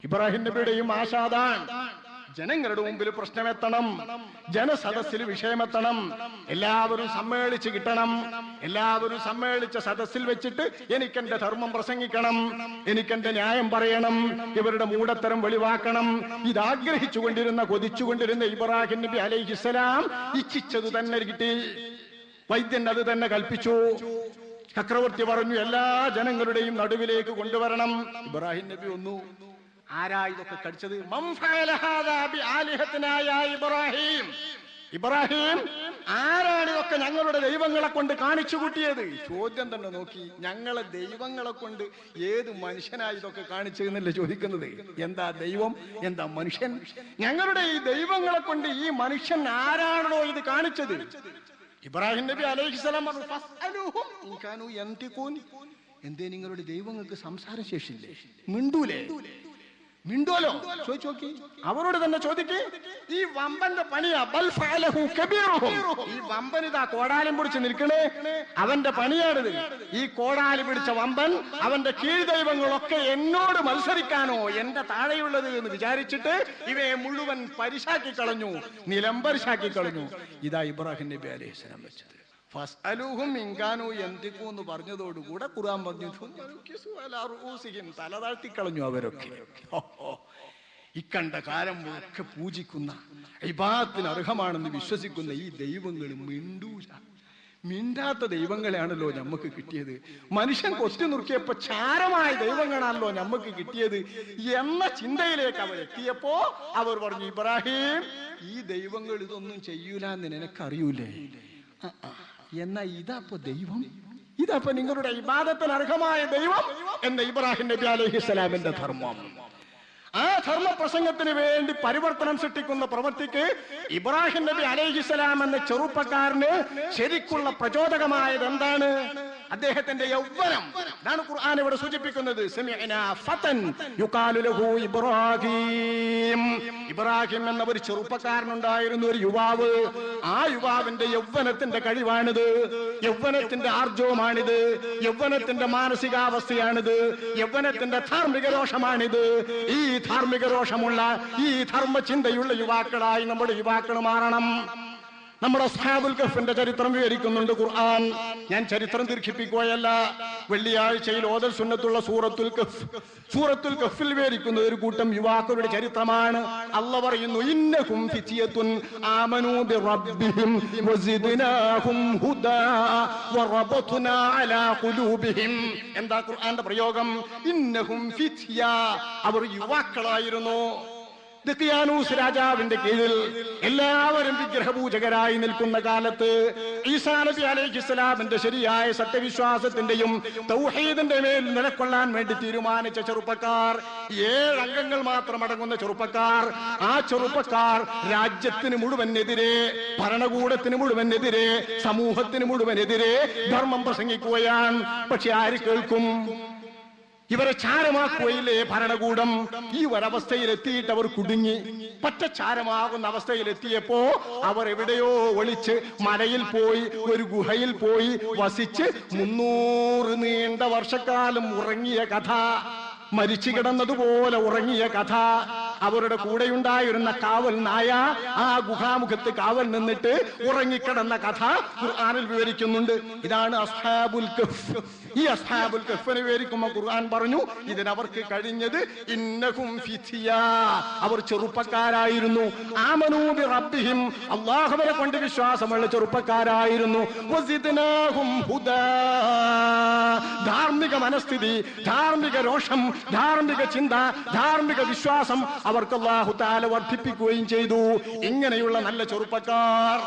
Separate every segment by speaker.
Speaker 1: ഇബ്രാഹിം നബിയുടെയും ആശാദാൻ ജനങ്ങളുടെ മുമ്പിൽ പ്രശ്നമെത്തണം, ജനസദസ്സിൽ വിഷയമെത്തണം, എല്ലാവരും സമ്മേളിച്ച് കിട്ടണം. എല്ലാവരും സമ്മേളിച്ച സദസ്സിൽ വെച്ചിട്ട് എനിക്കെന്റെ ധർമ്മം പ്രസംഗിക്കണം, എനിക്കെന്റെ ന്യായം പറയണം, ഇവരുടെ മൂഢത്തരം വെളിവാക്കണം. ഇതാഗ്രഹിച്ചുകൊണ്ടിരുന്ന കൊതിച്ചുകൊണ്ടിരുന്ന ഇബ്രാഹിം നബി അലൈഹിസ്സലാം ഇച്ഛിച്ചത് തന്നെ കിട്ടി. വൈദ്യൻ അത് തന്നെ കൽപ്പിച്ചു. ചക്രവർത്തി പറഞ്ഞു എല്ലാ ജനങ്ങളുടെയും നടുവിലേക്ക് കൊണ്ടുവരണം. ഇബ്രാഹിം നബി ഒന്നു. ആരാ ഇതൊക്കെ കഴിച്ചത്? ഇബ്രാഹിം, ഇബ്രാഹിം ആരാണ് ഇതൊക്കെ ഞങ്ങളുടെ ദൈവങ്ങളെ കൊണ്ട് കാണിച്ചു കൂട്ടിയത്? ചോദ്യം തന്നെ നോക്കി. ഞങ്ങളെ ദൈവങ്ങളെ കൊണ്ട് ഏത് മനുഷ്യനായി ഇതൊക്കെ കാണിച്ചതെന്നല്ലേ ചോദിക്കുന്നത്. എന്താ ദൈവം, എന്താ മനുഷ്യൻ? ഞങ്ങളുടെ ഈ ദൈവങ്ങളെ കൊണ്ട് ഈ മനുഷ്യൻ ആരാണോ ഇത് കാണിച്ചത്? ഇബ്രാഹിം നബി അലൈഹിസ്സലാം പറഞ്ഞു ഫസ്അലുഹും ഇൻ കാനൂ യന്തിഖൂൻ. എന്തേ നിങ്ങളുടെ ദൈവങ്ങൾക്ക് സംസാരശേഷിയില്ലേ? മിണ്ടൂലേ? മിണ്ടോലോ? ചോദിച്ചു നോക്കി. അവരോട് തന്നെ ചോദിക്ക്. ഈ വമ്പന്റെ പണിയാ. ബൽ ഫഅലഹു കബീറുഹും. ഈ വമ്പൻ ഇതാ കോടാലും പിടിച്ച് നിൽക്കണേ, അവന്റെ പണിയാണിത്. ഈ കോടാലി പിടിച്ച വമ്പൻ അവന്റെ കീഴ് ദൈവങ്ങളൊക്കെ എന്നോട് മത്സരിക്കാനോ എന്റെ താഴെയുള്ളത് എന്ന് വിചാരിച്ചിട്ട് ഇവയെ മുഴുവൻ പരിശാക്കി കളഞ്ഞു, നിലംപരിശാക്കി കളഞ്ഞു. ഇതാ ഇബ്രാഹിം നബി അലൈഹിസ്സലാം വെച്ചത്. ഫസ്അലുഹും ഇൻ കാനൂ യന്തിഖൂൻ എന്ന് പറഞ്ഞതോടുകൂടെ ഖുർആൻ പറഞ്ഞു തല താഴ്ത്തിക്കളഞ്ഞു അവരൊക്കെ. ഇക്കണ്ട കാലം ഒക്കെ പൂജിക്കുന്ന ഇബാദത്തിന് അർഹമാണെന്ന് വിശ്വസിക്കുന്ന ഈ ദൈവങ്ങൾ മിണ്ടൂല. മിണ്ടാത്ത ദൈവങ്ങളെയാണല്ലോ നമുക്ക് കിട്ടിയത്. മനുഷ്യൻ കൊത്തി നുറുക്കിയപ്പോ ചാരമായ ദൈവങ്ങളാണല്ലോ നമുക്ക് കിട്ടിയത് എന്ന ചിന്തയിലേക്ക് അവർ എത്തിയപ്പോ അവർ പറഞ്ഞു ഇബ്രാഹിം ഈ ദൈവങ്ങൾ ഇതൊന്നും ചെയ്യൂലെന്ന് നിനക്കറിയൂലേ? എന്നാ ഇതാപ്പോ ദൈവം, ഇതാപ്പോ നിങ്ങളുടെ ഇബാദത്തിന് അർഹമായ ദൈവം എന്ന ഇബ്രാഹിം നബി അലൈഹിസ്സലാമിന്റെ ധർമ്മം. ആ ധർമ്മ പ്രസംഗത്തിന് വേണ്ടി പരിവർത്തനം സൃഷ്ടിക്കുന്ന പ്രവൃത്തിക്ക് ഇബ്രാഹിം നബി അലൈഹിസ്സലാം എന്ന ചെറുപ്പക്കാരന് ശരിക്കുള്ള പ്രചോദകമായത് എന്താണ്? അദ്ദേഹത്തിന്റെ യൗവനം. ഇതാണ് ഖുർആൻ ഇവിടെ സൂചിപ്പിക്കുന്നത്. സമിഅനാ ഫതൻ യുഖാലു ലഹു ഇബ്രാഹിം. ഇബ്രാഹിം എന്ന ഒരു ചെറുപ്പക്കാരനുണ്ടായിരുന്നു, ഒരു യുവാവ്. ആ യുവാവിന്റെ യൗവനത്തിന്റെ കഴിവാണിത്, യൗവനത്തിന്റെ ആർജവമാണിത്, യൗവനത്തിന്റെ മാനസികാവസ്ഥയാണിത്, യൗവനത്തിന്റെ ധാർമ്മിക രോഷമാണിത്. ഈ ധാർമ്മിക രോഷമുള്ള, ഈ ധർമ്മചിന്തയുള്ള യുവാക്കളായി നമ്മുടെ യുവാക്കൾ മാറണം. നമ്മുടെ അസ്ഹാബുൽ കഹ്ഫിന്റെ ചരിത്രം വിവരിക്കുന്നുണ്ട് ഖുർആൻ. ഞാൻ ചരിത്രം ദീർഘിപ്പിക്കുകയല്ല. വെള്ളിയാഴ്ചയിൽ ഓതൽ സുന്നത്തുള്ള സൂറത്തുൽ കഹ്ഫ്, സൂറത്തുൽ കഹ്ഫിൽ വിവരിക്കുന്ന ഒരു കൂട്ടം യുവാക്കളുടെ ചരിത്രമാണ്. അല്ലാഹ് പറയുന്നു ഇന്നഹും ഫിത്യത്തുൻ ആമനൂ ബിറബ്ബിഹിം വസിദ്നാഹും ഹുദാ വറബത്നാ അലാ ഖുലൂബിഹിം. എന്താ ഖുർആന്റെ പ്രയോഗം? ഇന്നഹും ഫിത്യ, അവർ യുവാക്കളായിരുന്നു. ദഖിയാനൂസ് രാജാവിന്റെ കീഴിൽ എല്ലാവരും വിഗ്രഹപൂജകരായി നിൽക്കുന്ന കാലത്ത് ഈസാ നബി അലൈഹിസ്സലാമിന്റെ ശരിയായ സത്യവിശ്വാസത്തിന്റെയും തൗഹീദിന്റെ മേൽ നിലകൊള്ളാൻ വേണ്ടി തീരുമാനിച്ച ചെറുപ്പക്കാർ, 7 അംഗങ്ങൾ മാത്രം അടങ്ങുന്ന ചെറുപ്പക്കാർ. ആ ചെറുപ്പക്കാർ രാജ്യത്തിന് മുഴുവനെതിരെ, ഭരണകൂടത്തിന് മുഴുവനെതിരെ, സമൂഹത്തിന് മുഴുവനെതിരെ ധർമ്മം പ്രസംഗിക്കുകയാണ്. പക്ഷെ ആര് കേൾക്കും? ഇവരെ ചാരമാക്കുകയില്ലേ ഭരണകൂടം? ഈ ഒരവസ്ഥയിലെത്തിയിട്ട് അവർ കുടുങ്ങി. പച്ചച്ചാരമാകുന്ന അവസ്ഥയിലെത്തിയപ്പോ അവർ എവിടെയോ ഒളിച്ച് മലയിൽ പോയി, ഒരു ഗുഹയിൽ പോയി വസിച്ച് 300 നീണ്ട വർഷക്കാലം ഉറങ്ങിയ കഥ, മരിച്ചു കിടന്നതുപോലെ ഉറങ്ങിയ കഥ. അവരുടെ കൂടെയുണ്ടായിരുന്ന കാവൽ നായ ആ ഗുഹാമുഖത്ത് കാവൽ നിന്നിട്ട് ഉറങ്ങിക്കിടന്ന കഥ ഖുർആനിൽ വിവരിക്കുന്നുണ്ട്. ഇതാണ് അസ്ഹാബുൽ കഹ്ഫ്. ഈ അസ്ഹാബുൽ കഹ്ഫിനെ വിവരിക്കുമ്പോൾ ഖുർആൻ പറഞ്ഞു ഇതിനവർക്ക് കഴിഞ്ഞത് ഇന്നഹും ഫിത്യ, അവർ ചെറുപ്പക്കാരായിരുന്നു. ആമനൂ ബിറബ്ബിഹിം, അല്ലാഹുവിനെ കൊണ്ട് വിശ്വാസമുള്ള ചെറുപ്പക്കാരായിരുന്നു. വസിദ്നാഹും ഹുദാ, ധാർമ്മിക മനസ്ഥിതി, ധാർമ്മിക രോഷം, ധാർമ്മിക ചിന്ത, ധാർമ്മിക വിശ്വാസം അവർക്ക് അല്ലാഹു തആല വർദ്ധിപ്പിക്കുകയും ചെയ്തു. ഇങ്ങനെയുള്ള നല്ല ചെറുപ്പക്കാർ.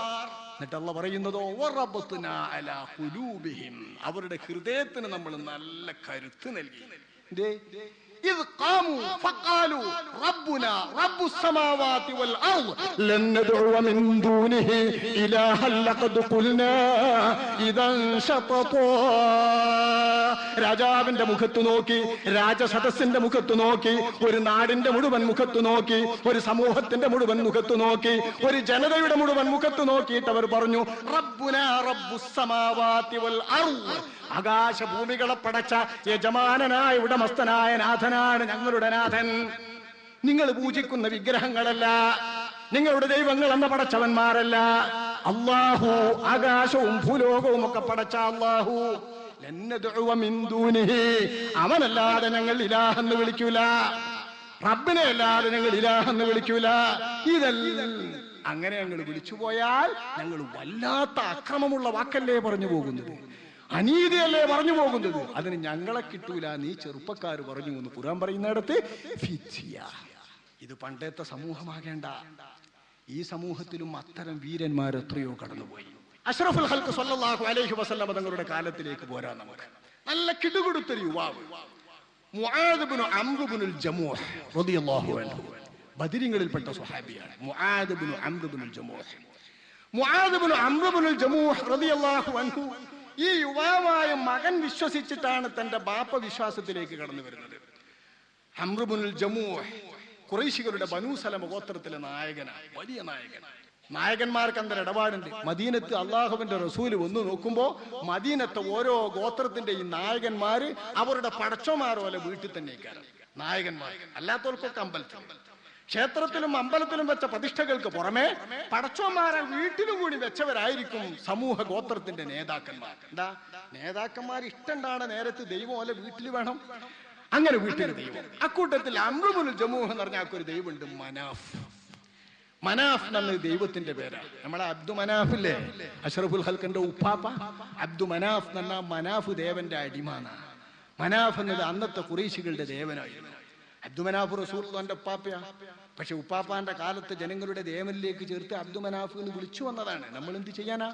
Speaker 1: എന്നിട്ട് അല്ലാഹ് പറയുന്നതോ വറബത്നാ അലാ ഖുലൂബിഹിം, അവരുടെ ഹൃദയത്തിന് നമ്മൾ നല്ല കരുത്ത് നൽകി. إذ قاموا فقالوا ربنا رب السماوات والأرض لن ندعو من دونه إلها لقد قلنا إذا شططا. രാജാവിന്റെ മുഖത്ത് നോക്കി, രാജസദസ്സിന്റെ മുഖത്ത് നോക്കി, ഒരു നാടിന്റെ മുഴുവൻ മുഖത്ത് നോക്കി, ഒരു സമൂഹത്തിന്റെ മുഴുവൻ മുഖത്ത് നോക്കി, ഒരു ജനതയുടെ മുഴുവൻ മുഖത്ത് നോക്കിയിട്ട് അവർ പറഞ്ഞു റബ്ബുനാ റബ്ബുസ് സമാവാതി വൽ അർദ്, ആകാശഭൂമികളെ പടച്ച യജമാനനായ ഉടമസ്ഥനായ നാഥനാണ് ഞങ്ങളുടെ നാഥൻ. നിങ്ങൾ പൂജിക്കുന്ന വിഗ്രഹങ്ങളല്ല, നിങ്ങളുടെ ദൈവങ്ങൾ എന്ന പടച്ചവന്മാരല്ല. അല്ലാഹു, ആകാശവും ഭൂലോകവും ഒക്കെ പടച്ച അല്ലാഹു. അവനല്ലാതെ ഞങ്ങൾ ഇലാഹെന്ന് വിളിക്കൂല, റബ്ബിനെ അല്ലാതെ ഞങ്ങൾ ഇലാഹെന്ന് വിളിക്കൂല. ഇതെല്ലാം അങ്ങനെ ഞങ്ങൾ വിളിച്ചു പോയാൽ ഞങ്ങൾ വല്ലാത്ത അക്രമമുള്ള വാക്കല്ലേ പറഞ്ഞു പോകുന്നത്, അനീതിയല്ലേ പറഞ്ഞു പോകുന്നത്. അതിന് ഞങ്ങളെ കിട്ടൂല, നീ ചെറുപ്പക്കാർ പറഞ്ഞു എന്ന് ഖുർആൻ പറയുന്നിടത്ത് ഫിത്യ. ഇത് പണ്ടത്തെ സമൂഹമാകേണ്ട. ഈ സമൂഹത്തിലും അത്തരം വീരന്മാർ എത്രയോ കടന്നുപോയി. അഷ്റഫുൽ ഖൽഖ് സ്വല്ലല്ലാഹു അലൈഹി വസല്ലം തങ്ങളുടെ കാലത്തിലേക്ക് പോരാ നമുക്ക്. നല്ല കിടുകിടുത്തൊരു യുവാവ് മുആദ് ഇബ്നു അംർ ഇബ്നുൽ ജമൂഹ് റളിയല്ലാഹു അൻഹു, ബദരീങ്ങളിൽപ്പെട്ട സ്വഹാബിയാണ്. മുആദ് ഇബ്നു അംർ ഇബ്നുൽ ജമൂഹ്. മുആദ് ഇബ്നു അംർ ഇബ്നുൽ ജമൂഹ് റളിയല്ലാഹു അൻഹു ഈ യുവാവായ മകൻ വിശ്വസിച്ചിട്ടാണ് തന്റെ ബാപ്പ വിശ്വാസത്തിലേക്ക് കടന്നു വരുന്നത്. അംർ ഇബ്നുൽ ജമൂഹ് ഖുറൈശികളുടെ ബനൂ സലമ ഗോത്രത്തിലെ നായകനാണ്, വലിയ നായകനാണ്. നായകന്മാർക്ക് അന്തര ഇടപാടുണ്ട്. മദീനത്ത് അള്ളാഹുവിന്റെ റസൂല് വന്നു നോക്കുമ്പോ മദീനത്തെ ഓരോ ഗോത്രത്തിന്റെ ഈ നായകന്മാര് അവരുടെ പടച്ചോമാർ പോലെ വീട്ടിൽ തന്നെ നായകന്മാർ. അല്ലാത്തവർക്കൊക്കെ അമ്പലത്തിൽ, ക്ഷേത്രത്തിലും അമ്പലത്തിലും വെച്ച പ്രതിഷ്ഠകൾക്ക് പുറമെ പടച്ചോന്മാരെ വീട്ടിലും കൂടി വെച്ചവരായിരിക്കും സമൂഹ ഗോത്രത്തിന്റെ നേതാക്കന്മാർ. എന്താ നേതാക്കന്മാർ ഇഷ്ടണ്ടാണ് നേരത്ത് ദൈവം അല്ലെ വീട്ടിൽ വേണം, അങ്ങനെ വീട്ടിൽ ദൈവം. അക്കൂട്ടത്തിൽ അംർ ഇബ്നുൽ ജമൂഹ് എന്ന് പറഞ്ഞ ഒരു ദൈവമുണ്ട്, മനാഫ്. മനാഫ് എന്ന ദൈവത്തിന്റെ പേരാണ്. നമ്മളെ അബ്ദു മനാഫില്ലേ, അഷ്റഫുൽ ഖൽഖിന്റെ ഉപ്പാപ്പ അബ്ദു മനാഫ് എന്ന മനാഫ് ദേവന്റെ അടിമാണ്. മനാഫ് എന്നത് അന്നത്തെ ഖുറൈശികളുടെ ദേവനായിരുന്നു. അബ്ദു മനാഫ് റസൂലുള്ളാഹിന്റെ ഉപ്പാപ്പയാ. പക്ഷെ ഉപ്പാപ്പാന്റെ കാലത്ത് ജനങ്ങളുടെ ദേവനിലേക്ക് ചേർത്ത് അബ്ദു മനാഫ് എന്ന് വിളിച്ചു വന്നതാണ്. നമ്മൾ എന്ത് ചെയ്യാനാ?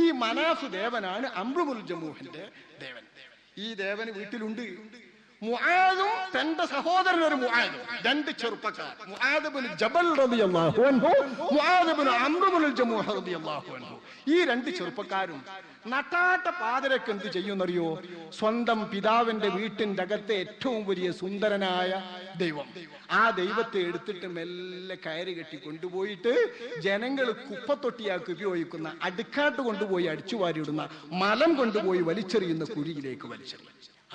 Speaker 1: ഈ മനാഫ് ദേവനാണ് അംർ ഇബ്നുൽ ജമൂഹിന്റെ ദേവൻ. ഈ ദേവന് വീട്ടിലുണ്ട് മുആദും തന്റെ സഹോദരൻ ഒരു മുആദും, രണ്ട് ചെറുപ്പക്കാർ, മുആദ് ഇബ്നു ജബൽ റളിയല്ലാഹു അൻഹു, മുആദ് ഇബ്നു അംർ ഇബ്നുൽ ജമൂഹ് റളിയല്ലാഹു അൻഹു. ഈ രണ്ട് ചെറുപ്പക്കാരും നട്ടാട്ട പാതിരക്ക് എന്ത് ചെയ്യുന്നറിയോ? സ്വന്തം പിതാവിന്റെ വീട്ടിന്റെ അകത്തെ ഏറ്റവും വലിയ സുന്ദരനായ ദൈവം, ആ ദൈവത്തെ എടുത്തിട്ട് മെല്ലെ കയറി കെട്ടി കൊണ്ടുപോയിട്ട് ജനങ്ങൾ കുപ്പത്തൊട്ടിയാക്കി ഉപയോഗിക്കുന്ന അടുക്കാട്ട് കൊണ്ടുപോയി അടിച്ചുവാരിയിടുന്ന മലം കൊണ്ടുപോയി വലിച്ചെറിയുന്ന കുഴിയിലേക്ക് വലിച്ചെറിയും.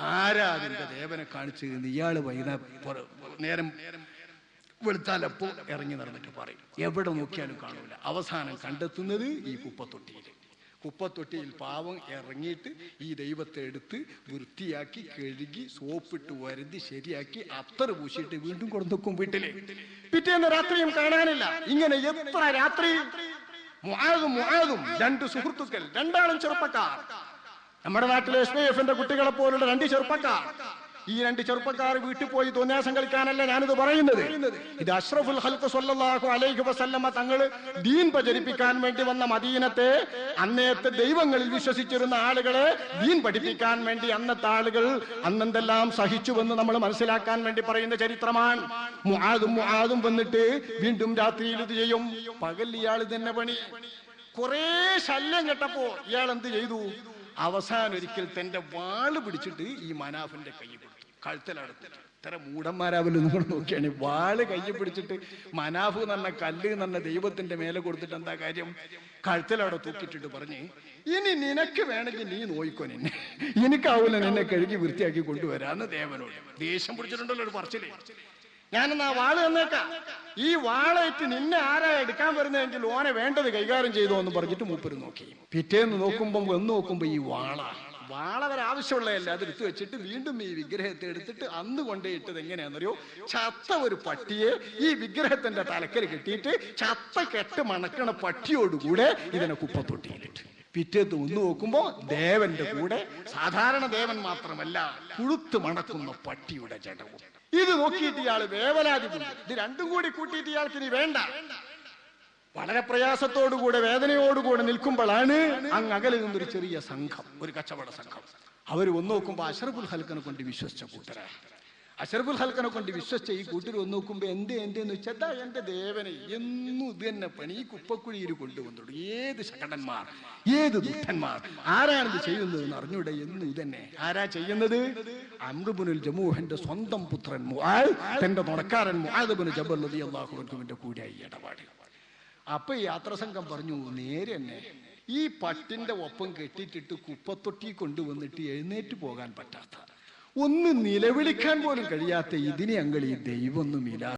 Speaker 1: ആരാ അതിന്റെ ദേവനെ കാണിച്ചു? ഇയാള് നേരം വെളുത്താലപ്പോ ഇറങ്ങി നടന്നിട്ട് പറയും, എവിടെ നോക്കിയാലും കാണൂല. അവസാനം കണ്ടെത്തുന്നത് ഈ കുപ്പത്തൊട്ടിയിൽ. കുപ്പത്തൊട്ടിയിൽ പാവം ഇറങ്ങിയിട്ട് ഈ ദൈവത്തെ എടുത്ത് വൃത്തിയാക്കി കഴുകി സോപ്പിട്ട് വരുതി ശരിയാക്കി അത്തറ് പൂശിയിട്ട് വീണ്ടും കൊണ്ടുവെക്കും വീട്ടില്. പിറ്റേന്ന് രാത്രിയും കാണാനില്ല. ഇങ്ങനെ എത്ര രാത്രി മുആദും രണ്ട് സുഹൃത്തുക്കൾ, രണ്ടാളും ചെറുപ്പക്കാർ, നമ്മുടെ നാട്ടിലെ SYF കുട്ടികളെ പോലുള്ള രണ്ട് ചെറുപ്പക്കാർ. ഈ രണ്ട് ചെറുപ്പക്കാർ വീട്ടിൽ പോയി തോന്നിയാസം കളിക്കാനല്ല ഞാനിത് പറയുന്നത്. ഇത് അഷ്റഫുൽ ഖൽഖ് സ്വല്ലല്ലാഹു അലൈഹി വസല്ലമ തങ്ങൾ ദീൻ പ്രചരിപ്പിക്കാൻ വേണ്ടി വന്ന മദീനത്തെ അന്നത്തെ ദൈവങ്ങളിൽ വിശ്വസിച്ചിരുന്ന ആളുകളെ ദീൻ പഠിപ്പിക്കാൻ വേണ്ടി അന്നത്തെ ആളുകൾ അന്നെന്തെല്ലാം സഹിച്ചുവെന്ന് നമ്മൾ മനസ്സിലാക്കാൻ വേണ്ടി പറയുന്ന ചരിത്രമാണ്. മുആദും വന്നിട്ട് വീണ്ടും രാത്രിയിൽ ഇത് ചെയ്യും. പകൽ ഇയാൾ തന്നെ പണി. കുറെ ശല്യം കേട്ടപ്പോ ഇയാൾ എന്ത് ചെയ്തു? അവസാനം ഒരിക്കൽ തന്റെ വാള് പിടിച്ചിട്ട് ഈ മനാഫിന്റെ കൈ കൊടുത്തു, കഴുത്തിലടുത്തിട്ട്. ഇത്ര മൂടന്മാരാവല്ലോ നിങ്ങൾ നോക്കിയാണ്. വാള് കൈ പിടിച്ചിട്ട് മനാഫ് എന്ന കല്ല് എന്ന ദൈവത്തിന്റെ മേലെ കൊടുത്തിട്ട് എന്താ കാര്യം? കഴുത്തിലവിടെ തൂക്കിട്ടിട്ട് പറഞ്ഞ്, ഇനി നിനക്ക് വേണമെങ്കിൽ നീ നോയിക്കോ, നിന്നെ എനിക്കാവൂല നിന്നെ കഴുകി വൃത്തിയാക്കി കൊണ്ടുവരാന്ന് ദേവനോട്. ദേഷ്യം പിടിച്ചിട്ടുണ്ടല്ലോ ഒരു പറച്ചില്. ഞാനെന്നാ വാള് തന്നേക്കാം, ഈ വാളേറ്റ് നിന്നെ ആരാ എടുക്കാൻ വരുന്നതെങ്കിൽ ഓനെ വേണ്ടത് കൈകാര്യം ചെയ്തോ എന്ന് പറഞ്ഞിട്ട് മൂപ്പര് നോക്കി. പിറ്റേന്ന് നോക്കുമ്പോ ഈ വാള ആവശ്യമുള്ളതല്ല, അതെടുത്ത് വെച്ചിട്ട് വീണ്ടും ഈ വിഗ്രഹത്തെ എടുത്തിട്ട് അന്ന് കൊണ്ടേയിട്ടത് എങ്ങനെയാണെന്നറിയോ? ചത്ത ഒരു പട്ടിയെ ഈ വിഗ്രഹത്തിന്റെ തലക്കൽ കെട്ടിയിട്ട് ചത്ത കെട്ട് മണക്കണ പട്ടിയോടുകൂടെ ഇതിനെ കുപ്പത്തൊട്ടിയിലിട്ട് പിറ്റേത്ത് ഒന്ന് നോക്കുമ്പോ ദേവന്റെ കൂടെ സാധാരണ ദേവൻ മാത്രമല്ല, കുഴുത്ത് മണക്കുന്ന പട്ടിയുടെ ജഡവും. ഇത് നോക്കിയിട്ട് ഇയാൾ വേവലാതി കൊണ്ടു. ഇത് രണ്ടും കൂടി കൂട്ടിയിട്ട് ഇയാൾക്ക് ഇനി വേണ്ട. വളരെ പ്രയാസത്തോടുകൂടെ വേദനയോടുകൂടെ നിൽക്കുമ്പോഴാണ് അങ്ങ് അകലിൽ നിന്നൊരു ചെറിയ സംഘം, ഒരു കച്ചവട സംഘം. അവർ ഒന്ന് നോക്കുമ്പോ അഷ്റഫുൽ ഖൽഖിനെ കൊണ്ട് വിശ്വസിച്ച കൂട്ടരാണ്. അഷ്റഫുൽ ഖൽഖിനെ കൊണ്ട് വിശ്വസിച്ച ഈ കൂട്ടർ ഒന്ന് നോക്കുമ്പോ എന്തേന്ന് വെച്ചാ എന്റെ ദേവനെ എന്നും ഇത് തന്നെ പണി, ഈ കുപ്പക്കുഴിയിൽ കൊണ്ടുവന്നുള്ളൂ. ഏത് ശകടന്മാർ, ഏത് ദുഷ്ടന്മാർ, ആരാണിത് ചെയ്യുന്നത് എന്ന് അറിഞ്ഞൂടെ? എന്നും ഇതന്നെ. ആരാ ചെയ്യുന്നത്? അംർ ഇബ്നുൽ ജമൂഹിന്റെ സ്വന്തം പുത്രൻ മുആദ്, തന്റെ നടക്കാരൻ മുആദ് ഇബ്നു ജബൽ റളിയല്ലാഹു അൻഹുവിന്റെ കൂടെയായി ഇടപാട്. അപ്പൊ ഈ യാത്രസംഘം പറഞ്ഞു, നേരെ തന്നെ ഈ പട്ടിന്റെ ഒപ്പം കെട്ടിട്ടിട്ട് കുപ്പത്തൊട്ടി കൊണ്ടുവന്നിട്ട് എഴുന്നേറ്റ് പോകാൻ പറ്റാത്ത, ഒന്ന് നിലവിളിക്കാൻ പോലും കഴിയാത്ത ഇതിനെ അങ്ങൾ ഈ ദൈവമൊന്നുമില്ല.